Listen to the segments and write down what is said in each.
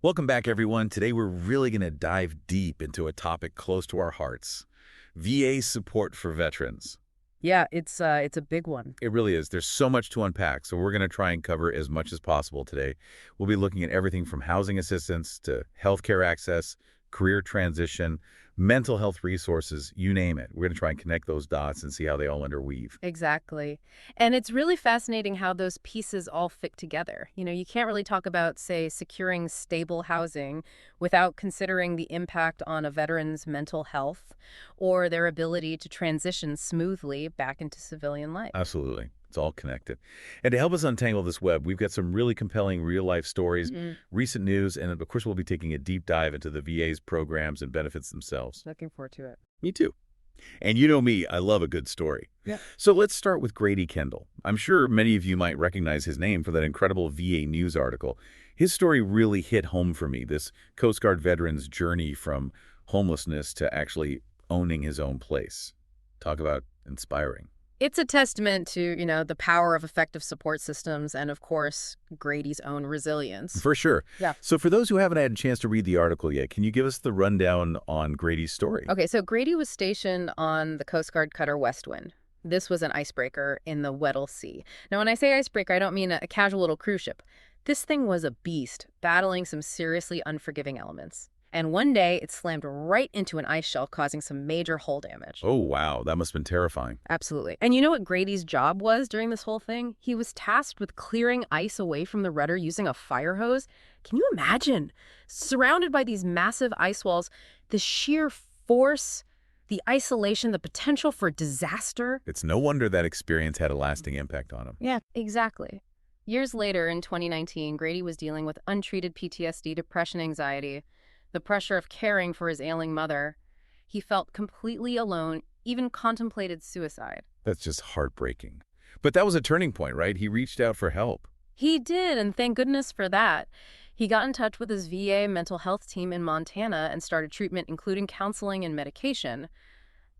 Welcome back, everyone. Today, we're really going to dive deep into a topic close to our hearts, VA support for veterans. Yeah, it's a big one. It really is. There's so much to unpack, so we're going to try and cover as much as possible today. We'll be looking at everything from housing assistance to healthcare access, career transition, mental health resources, you name it. We're going to try and connect those dots and see how they all interweave. Exactly. And it's really fascinating how those pieces all fit together. You can't really talk about, say, securing stable housing without considering the impact on a veteran's mental health or their ability to transition smoothly back into civilian life. Absolutely. It's all connected. And to help us untangle this web, we've got some really compelling real-life stories, recent news, and of course, we'll be taking a deep dive into the VA's programs and benefits themselves. Looking forward to it. Me too. And you know me, I love a good story. Yeah. So let's start with Grady Kendall. I'm sure many of you might recognize his name for that incredible VA News article. His story really hit home for me, this Coast Guard veteran's journey from homelessness to actually owning his own place. Talk about inspiring. It's a testament to, the power of effective support systems and, of course, Grady's own resilience. For sure. Yeah. So for those who haven't had a chance to read the article yet, can you give us the rundown on Grady's story? Okay, so Grady was stationed on the Coast Guard cutter Westwind. This was an icebreaker in the Weddell Sea. Now, when I say icebreaker, I don't mean a casual little cruise ship. This thing was a beast, battling some seriously unforgiving elements. And one day, it slammed right into an ice shelf, causing some major hull damage. Oh, wow. That must have been terrifying. Absolutely. And you know what Grady's job was during this whole thing? He was tasked with clearing ice away from the rudder using a fire hose. Can you imagine? Surrounded by these massive ice walls, the sheer force, the isolation, the potential for disaster. It's no wonder that experience had a lasting impact on him. Yeah, exactly. Years later, in 2019, Grady was dealing with untreated PTSD, depression, anxiety, the pressure of caring for his ailing mother. He felt completely alone, even contemplated suicide. That's just heartbreaking. But that was a turning point, right? He reached out for help. He did, and thank goodness for that. He got in touch with his VA mental health team in Montana and started treatment, including counseling and medication.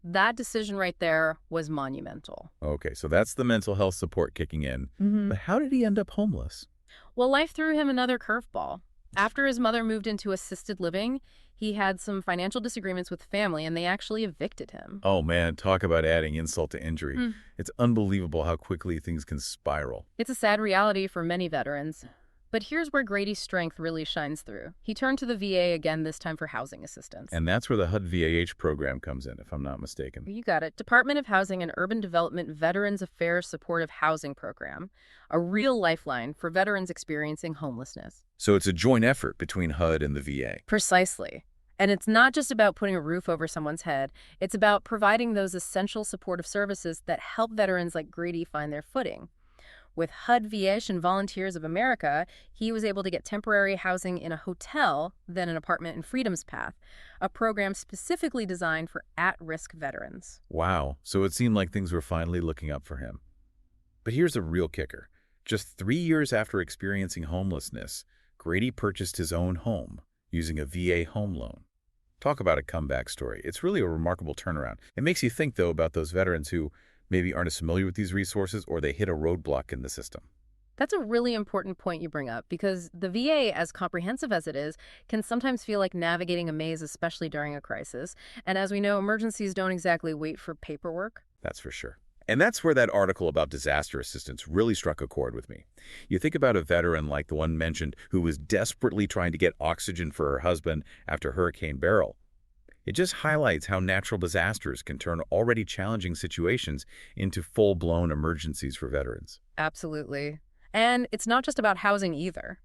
That decision right there was monumental. Okay, so that's the mental health support kicking in. But how did he end up homeless? Well, life threw him another curveball. After his mother moved into assisted living, he had some financial disagreements with family, and they actually evicted him. Oh, man, talk about adding insult to injury. It's unbelievable how quickly things can spiral. It's a sad reality for many veterans. But here's where Grady's strength really shines through. He turned to the VA again, this time for housing assistance. And that's where the HUD VAH program comes in, if I'm not mistaken. You got it. Department of Housing and Urban Development Veterans Affairs Supportive Housing Program, a real lifeline for veterans experiencing homelessness. So it's a joint effort between HUD and the VA. Precisely. And it's not just about putting a roof over someone's head. It's about providing those essential supportive services that help veterans like Grady find their footing. With HUD VH and Volunteers of America, he was able to get temporary housing in a hotel, then an apartment in Freedom's Path, a program specifically designed for at-risk veterans. Wow, so it seemed like things were finally looking up for him. But here's a real kicker. Just 3 years after experiencing homelessness, Grady purchased his own home using a VA home loan. Talk about a comeback story. It's really a remarkable turnaround. It makes you think, though, about those veterans who maybe aren't as familiar with these resources or they hit a roadblock in the system. That's a really important point you bring up because the VA, as comprehensive as it is, can sometimes feel like navigating a maze, especially during a crisis. And as we know, emergencies don't exactly wait for paperwork. That's for sure. And that's where that article about disaster assistance really struck a chord with me. You think about a veteran like the one mentioned who was desperately trying to get oxygen for her husband after Hurricane Beryl. It just highlights how natural disasters can turn already challenging situations into full-blown emergencies for veterans. Absolutely. And it's not just about housing either.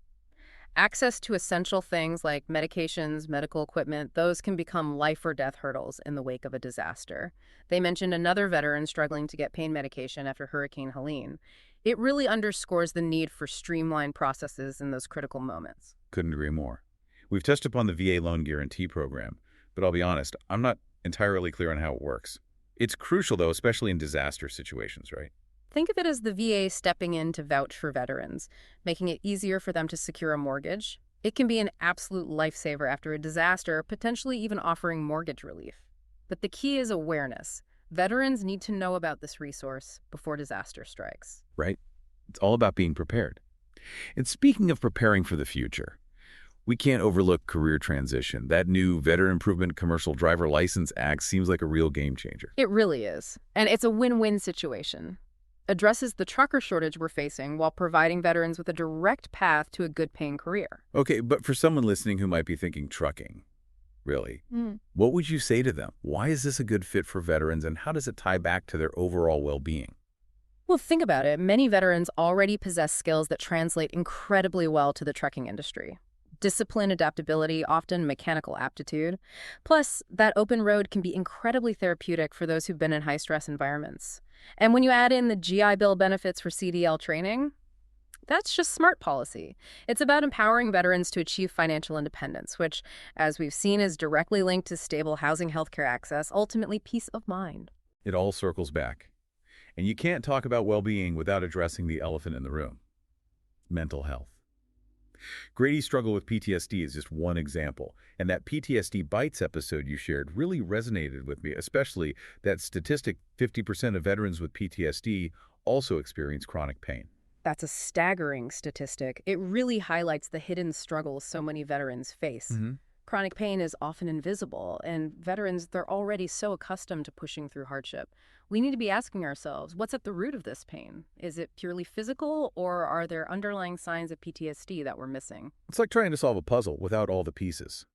Access to essential things like medications, medical equipment, those can become life or death hurdles in the wake of a disaster. They mentioned another veteran struggling to get pain medication after Hurricane Helene. It really underscores the need for streamlined processes in those critical moments. Couldn't agree more. We've touched upon the VA Loan Guarantee Program, but I'll be honest, I'm not entirely clear on how it works. It's crucial, though, especially in disaster situations, right? Think of it as the VA stepping in to vouch for veterans, making it easier for them to secure a mortgage. It can be an absolute lifesaver after a disaster, potentially even offering mortgage relief. But the key is awareness. Veterans need to know about this resource before disaster strikes. Right? It's all about being prepared. And speaking of preparing for the future, We can't overlook career transition. That new Veteran Improvement Commercial Driver License Act seems like a real game changer. It really is. And it's a win-win situation. Addresses the trucker shortage we're facing while providing veterans with a direct path to a good-paying career. Okay, but for someone listening who might be thinking trucking, really, what would you say to them? Why is this a good fit for veterans, and how does it tie back to their overall well-being? Well, think about it. Many veterans already possess skills that translate incredibly well to the trucking industry. Discipline, adaptability, often mechanical aptitude. Plus, that open road can be incredibly therapeutic for those who've been in high-stress environments. And when you add in the GI Bill benefits for CDL training, that's just smart policy. It's about empowering veterans to achieve financial independence, which, as we've seen, is directly linked to stable housing, healthcare access, ultimately peace of mind. It all circles back. And you can't talk about well-being without addressing the elephant in the room: mental health. Grady's struggle with PTSD is just one example, and that PTSD Bytes episode you shared really resonated with me, especially that statistic 50% of veterans with PTSD also experience chronic pain. That's a staggering statistic. It really highlights the hidden struggles so many veterans face. Chronic pain is often invisible, and veterans, they're already so accustomed to pushing through hardship. We need to be asking ourselves, what's at the root of this pain? Is it purely physical, or are there underlying signs of PTSD that we're missing? It's like trying to solve a puzzle without all the pieces.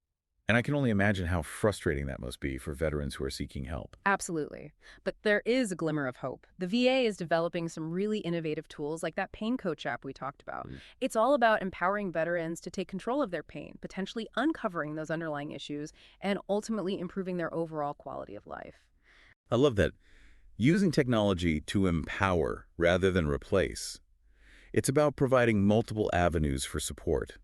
And I can only imagine how frustrating that must be for veterans who are seeking help. Absolutely. But there is a glimmer of hope. The VA is developing some really innovative tools like that pain coach app we talked about. It's all about empowering veterans to take control of their pain, potentially uncovering those underlying issues, and ultimately improving their overall quality of life. I love that. Using technology to empower rather than replace. It's about providing multiple avenues for support.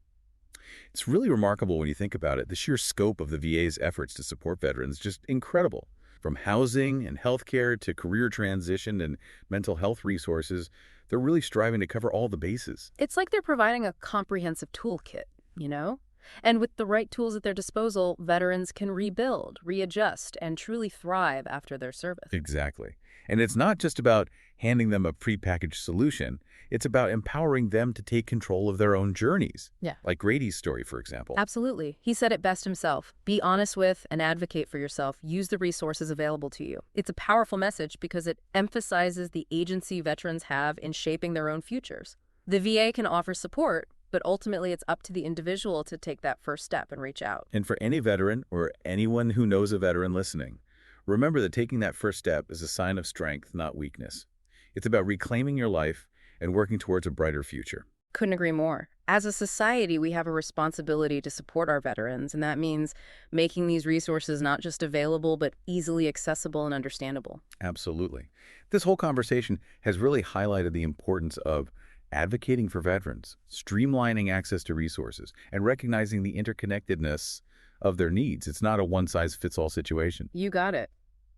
It's really remarkable when you think about it. The sheer scope of the VA's efforts to support veterans is just incredible. From housing and healthcare to career transition and mental health resources, they're really striving to cover all the bases. It's like they're providing a comprehensive toolkit, you know? And with the right tools at their disposal, veterans can rebuild, readjust, and truly thrive after their service. Exactly. And it's not just about handing them a prepackaged solution. It's about empowering them to take control of their own journeys. Yeah. Like Grady's story, for example. Absolutely. He said it best himself. Be honest with and advocate for yourself. Use the resources available to you. It's a powerful message because it emphasizes the agency veterans have in shaping their own futures. The VA can offer support, but ultimately it's up to the individual to take that first step and reach out. And for any veteran or anyone who knows a veteran listening, remember that taking that first step is a sign of strength, not weakness. It's about reclaiming your life and working towards a brighter future. Couldn't agree more. As a society, we have a responsibility to support our veterans, and that means making these resources not just available, but easily accessible and understandable. Absolutely. This whole conversation has really highlighted the importance of advocating for veterans, streamlining access to resources, and recognizing the interconnectedness of their needs. It's not a one-size-fits-all situation. You got it.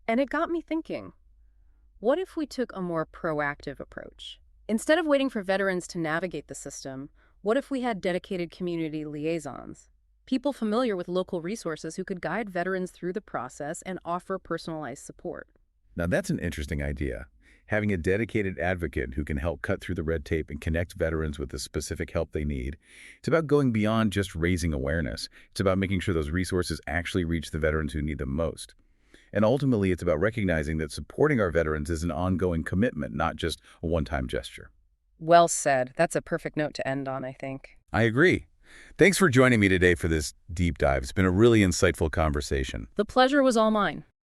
And it got me thinking, what if we took a more proactive approach? Instead of waiting for veterans to navigate the system, what if we had dedicated community liaisons? People familiar with local resources who could guide veterans through the process and offer personalized support. Now, that's an interesting idea. Having a dedicated advocate who can help cut through the red tape and connect veterans with the specific help they need. It's about going beyond just raising awareness. It's about making sure those resources actually reach the veterans who need them most. And ultimately, it's about recognizing that supporting our veterans is an ongoing commitment, not just a one-time gesture. Well said. That's a perfect note to end on, I think. I agree. Thanks for joining me today for this deep dive. It's been a really insightful conversation. The pleasure was all mine.